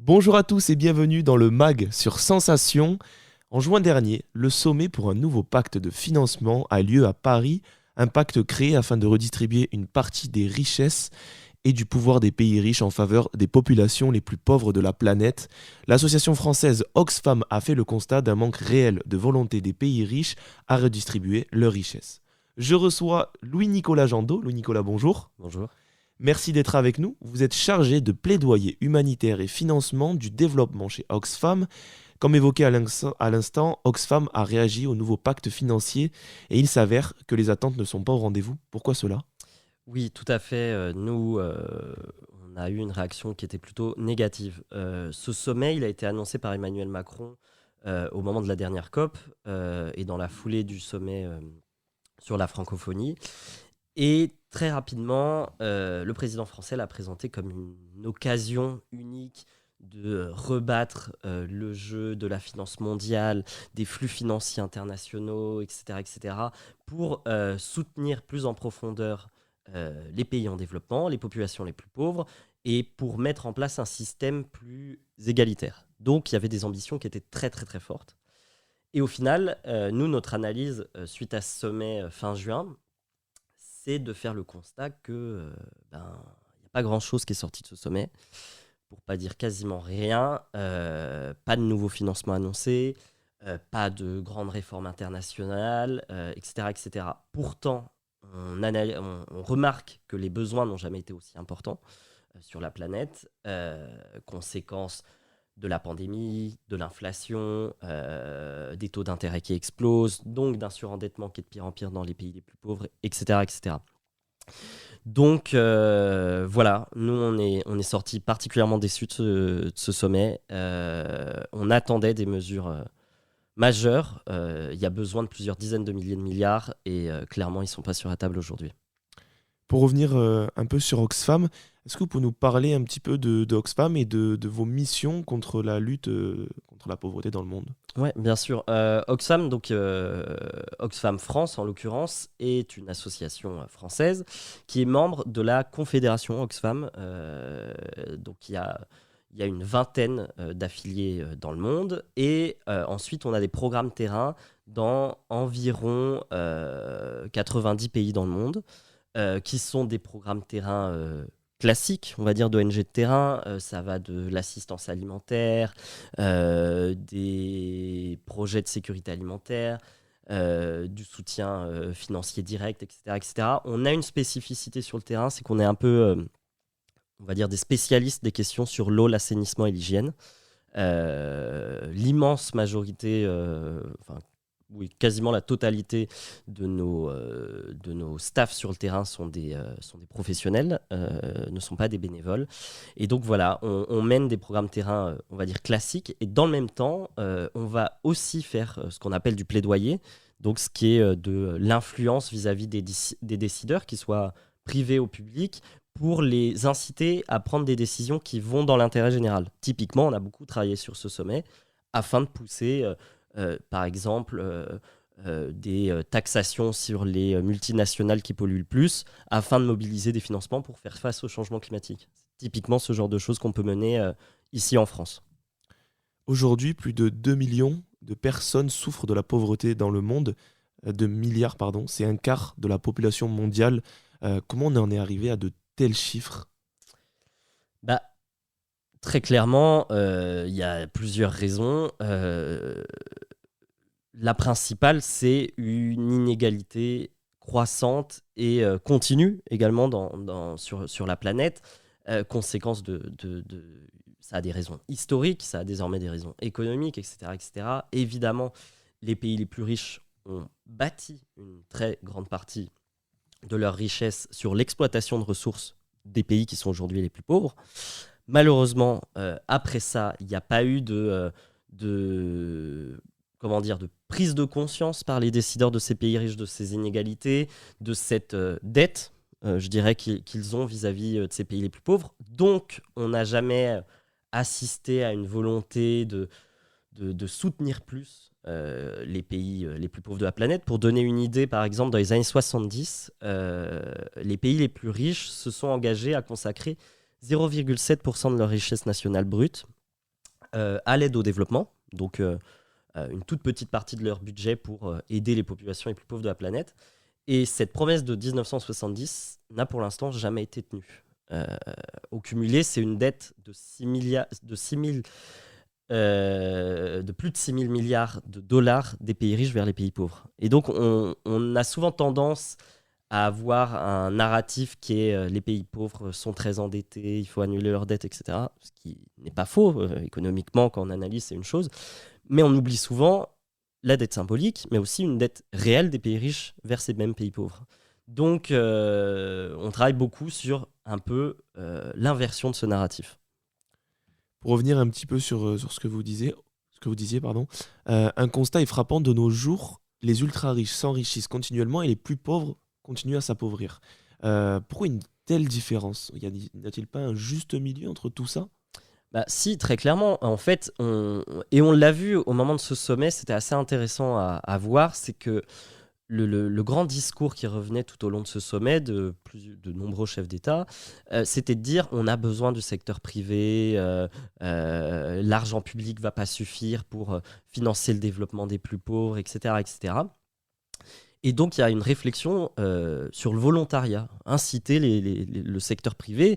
Bonjour à tous et bienvenue dans le MAG sur Sensation. En juin dernier, le sommet pour un nouveau pacte de financement a lieu à Paris, un pacte créé afin de redistribuer une partie des richesses et du pouvoir des pays riches en faveur des populations les plus pauvres de la planète. L'association française Oxfam a fait le constat d'un manque réel de volonté des pays riches à redistribuer leurs richesses. Je reçois Louis-Nicolas Jandot. Louis-Nicolas, bonjour. Bonjour. Merci d'être avec nous. Vous êtes chargé de plaidoyer humanitaire et financement du développement chez Oxfam. Comme évoqué à l'instant, Oxfam a réagi au nouveau pacte financier et il s'avère que les attentes ne sont pas au rendez-vous. Pourquoi cela ? Oui, tout à fait. Nous, on a eu une réaction qui était plutôt négative. Ce sommet, il a été annoncé par Emmanuel Macron au moment de la dernière COP et dans la foulée du sommet sur la francophonie. Et très rapidement, le président français l'a présenté comme une occasion unique de rebattre le jeu de la finance mondiale, des flux financiers internationaux, etc., pour soutenir plus en profondeur les pays en développement, les populations les plus pauvres, et pour mettre en place un système plus égalitaire. Donc, il y avait des ambitions qui étaient très, très, très fortes. Et au final, nous, notre analyse suite à ce sommet fin juin, c'est de faire le constat que il n'y a pas grand-chose qui est sorti de ce sommet, pour pas dire quasiment rien, pas de nouveaux financements annoncés, pas de grandes réformes internationales, etc. Pourtant, on remarque que les besoins n'ont jamais été aussi importants sur la planète, conséquence de la pandémie, de l'inflation, des taux d'intérêt qui explosent, donc d'un surendettement qui est de pire en pire dans les pays les plus pauvres, etc. Donc voilà, nous on est sortis particulièrement déçus de ce sommet. On attendait des mesures majeures. Il y a besoin de plusieurs dizaines de milliers de milliards et clairement ils ne sont pas sur la table aujourd'hui. Pour revenir un peu sur Oxfam, est-ce que vous pouvez nous parler un petit peu de Oxfam et de vos missions contre la lutte contre la pauvreté dans le monde ? Ouais, bien sûr. Oxfam, donc Oxfam France en l'occurrence, est une association française qui est membre de la Confédération Oxfam. Donc il y a une vingtaine d'affiliés dans le monde et ensuite on a des programmes terrain dans environ 90 pays dans le monde qui sont des programmes terrain classiques, on va dire, d'ONG de terrain. Ça va de l'assistance alimentaire, des projets de sécurité alimentaire, du soutien financier direct, etc. On a une spécificité sur le terrain, c'est qu'on est un peu, on va dire, des spécialistes des questions sur l'eau, l'assainissement et l'hygiène. L'immense majorité, oui, quasiment la totalité de nos staffs sur le terrain sont des professionnels, ne sont pas des bénévoles. Et donc voilà, on mène des programmes terrain, on va dire classiques, et dans le même temps, on va aussi faire ce qu'on appelle du plaidoyer, donc ce qui est de l'influence vis-à-vis des décideurs, qu'ils soient privés ou publics, pour les inciter à prendre des décisions qui vont dans l'intérêt général. Typiquement, on a beaucoup travaillé sur ce sommet afin de pousser par exemple des taxations sur les multinationales qui polluent le plus afin de mobiliser des financements pour faire face au changement climatique. C'est typiquement ce genre de choses qu'on peut mener ici en France. Aujourd'hui, plus de 2 millions de personnes souffrent de la pauvreté dans le monde, de milliards, pardon. C'est un quart de la population mondiale. Comment on en est arrivé à de tels chiffres ? Bah, très clairement, il y a plusieurs raisons. La principale, c'est une inégalité croissante et continue également sur la planète. Conséquence ça a des raisons historiques, ça a désormais des raisons économiques, etc. Évidemment, les pays les plus riches ont bâti une très grande partie de leur richesse sur l'exploitation de ressources des pays qui sont aujourd'hui les plus pauvres. Malheureusement, après ça, il n'y a pas eu de prise de conscience par les décideurs de ces pays riches de ces inégalités, de cette dette, je dirais, qu'ils ont vis-à-vis de ces pays les plus pauvres. Donc, on n'a jamais assisté à une volonté de soutenir plus les pays les plus pauvres de la planète. Pour donner une idée, par exemple, dans les années 70, les pays les plus riches se sont engagés à consacrer 0,7% de leur richesse nationale brute à l'aide au développement, donc une toute petite partie de leur budget pour aider les populations les plus pauvres de la planète. Et cette promesse de 1970 n'a pour l'instant jamais été tenue. Euh, Au cumulé, c'est une dette de 6 milliards, de plus de 6 000 milliards de dollars des pays riches vers les pays pauvres. Et donc, on a souvent tendance à avoir un narratif qui est les pays pauvres sont très endettés, il faut annuler leurs dettes, etc. Ce qui n'est pas faux, économiquement, quand on analyse, c'est une chose. Mais on oublie souvent la dette symbolique, mais aussi une dette réelle des pays riches vers ces mêmes pays pauvres. Donc, on travaille beaucoup sur un peu l'inversion de ce narratif. Pour revenir un petit peu sur ce que vous disiez, pardon, un constat est frappant de nos jours, les ultra riches s'enrichissent continuellement et les plus pauvres continuent à s'appauvrir. Pourquoi une telle différence? N'y a-t-il pas un juste milieu entre tout ça? Bah, si, très clairement. En fait, on l'a vu au moment de ce sommet, c'était assez intéressant à voir, c'est que le grand discours qui revenait tout au long de ce sommet de nombreux chefs d'État, c'était de dire on a besoin du secteur privé, l'argent public ne va pas suffire pour financer le développement des plus pauvres, etc. etc. Et donc, il y a une réflexion sur le volontariat, inciter le secteur privé,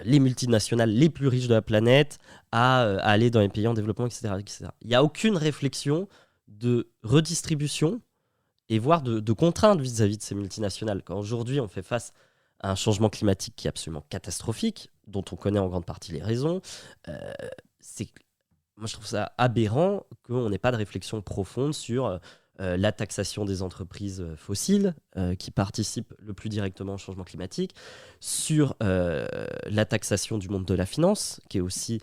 les multinationales les plus riches de la planète, à aller dans les pays en développement, etc. etc. Il n'y a aucune réflexion de redistribution et voire de contraintes vis-à-vis de ces multinationales. Quand aujourd'hui, on fait face à un changement climatique qui est absolument catastrophique, dont on connaît en grande partie les raisons, euh, moi je trouve ça aberrant qu'on n'ait pas de réflexion profonde sur la taxation des entreprises fossiles qui participent le plus directement au changement climatique, sur la taxation du monde de la finance, qui est aussi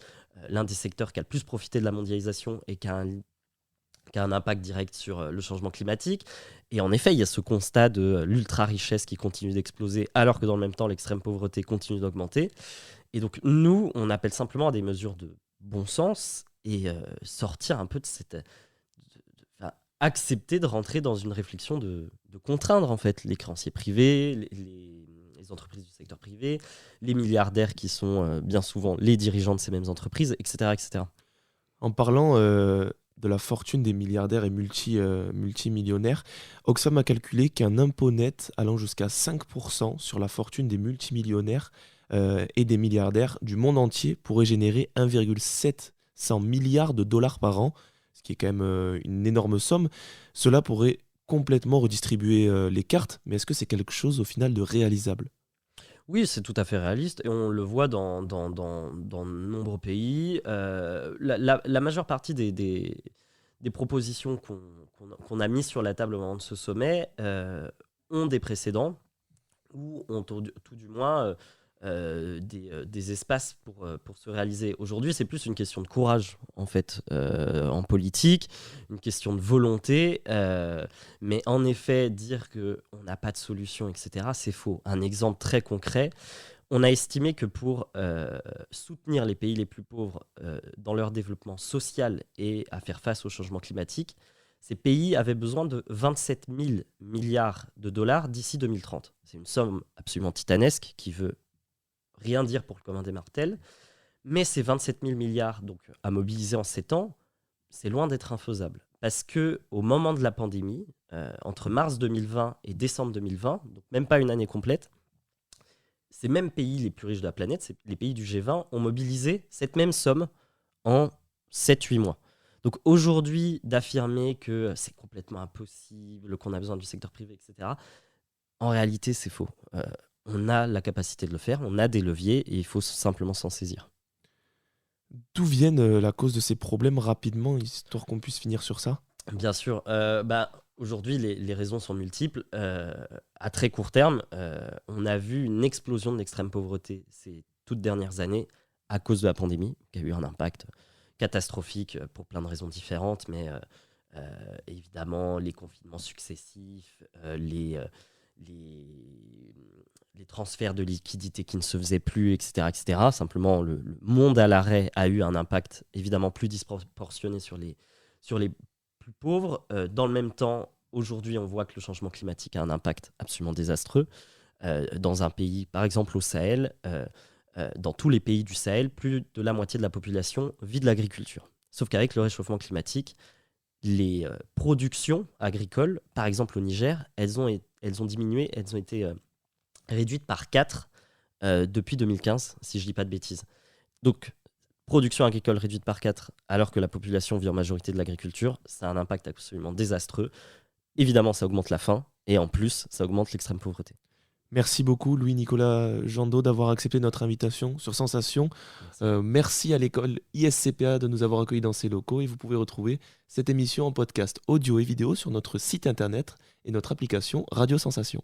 l'un des secteurs qui a le plus profité de la mondialisation et qui a un impact direct sur le changement climatique. Et en effet, il y a ce constat de l'ultra-richesse qui continue d'exploser, alors que dans le même temps, l'extrême pauvreté continue d'augmenter. Et donc, nous, on appelle simplement à des mesures de bon sens et sortir un peu de cette... enfin, accepter de rentrer dans une réflexion de contraindre, en fait, les créanciers privés, les entreprises du secteur privé, les milliardaires qui sont bien souvent les dirigeants de ces mêmes entreprises, etc. etc. En parlant de la fortune des milliardaires et multimillionnaires, Oxfam a calculé qu'un impôt net allant jusqu'à 5% sur la fortune des multimillionnaires et des milliardaires du monde entier pourrait générer 1,700 milliards de dollars par an, ce qui est quand même une énorme somme. Cela pourrait complètement redistribuer les cartes, mais est-ce que c'est quelque chose au final de réalisable? Oui, c'est tout à fait réaliste et on le voit dans de nombreux pays. La majeure partie des propositions qu'on a mises sur la table au moment de ce sommet ont des précédents ou ont tout du moins des espaces pour se réaliser. Aujourd'hui, c'est plus une question de courage, en fait, en politique, une question de volonté. Mais en effet, dire qu'on n'a pas de solution, etc., c'est faux. Un exemple très concret, on a estimé que pour soutenir les pays les plus pauvres dans leur développement social et à faire face au changement climatique, ces pays avaient besoin de 27 000 milliards de dollars d'ici 2030. C'est une somme absolument titanesque qui veut rien dire pour le commun des mortels, mais ces 27 000 milliards donc, à mobiliser en 7 ans, c'est loin d'être infaisable. Parce que au moment de la pandémie, entre mars 2020 et décembre 2020, donc même pas une année complète, ces mêmes pays les plus riches de la planète, les pays du G20, ont mobilisé cette même somme en 7-8 mois. Donc aujourd'hui, d'affirmer que c'est complètement impossible, qu'on a besoin du secteur privé, etc., en réalité, c'est faux. On a la capacité de le faire, on a des leviers et il faut simplement s'en saisir. D'où viennent la cause de ces problèmes rapidement, histoire qu'on puisse finir sur ça? Bien sûr, aujourd'hui, les raisons sont multiples. À très court terme, on a vu une explosion de l'extrême pauvreté ces toutes dernières années à cause de la pandémie, qui a eu un impact catastrophique pour plein de raisons différentes, mais évidemment, les confinements successifs, les transferts de liquidités qui ne se faisaient plus, etc. etc. Simplement, le monde à l'arrêt a eu un impact évidemment plus disproportionné sur les plus pauvres. Dans le même temps, aujourd'hui, on voit que le changement climatique a un impact absolument désastreux. Dans un pays, par exemple au Sahel, dans tous les pays du Sahel, plus de la moitié de la population vit de l'agriculture. Sauf qu'avec le réchauffement climatique, les productions agricoles, par exemple au Niger, elles ont diminué, elles ont été réduites par 4 depuis 2015, si je ne dis pas de bêtises. Donc, production agricole réduite par 4, alors que la population vit en majorité de l'agriculture, ça a un impact absolument désastreux. Évidemment, ça augmente la faim, et en plus, ça augmente l'extrême pauvreté. Merci beaucoup Louis-Nicolas Jandot d'avoir accepté notre invitation sur Sensation. Merci à l'école ISCPA de nous avoir accueillis dans ses locaux et vous pouvez retrouver cette émission en podcast audio et vidéo sur notre site internet et notre application Radio Sensation.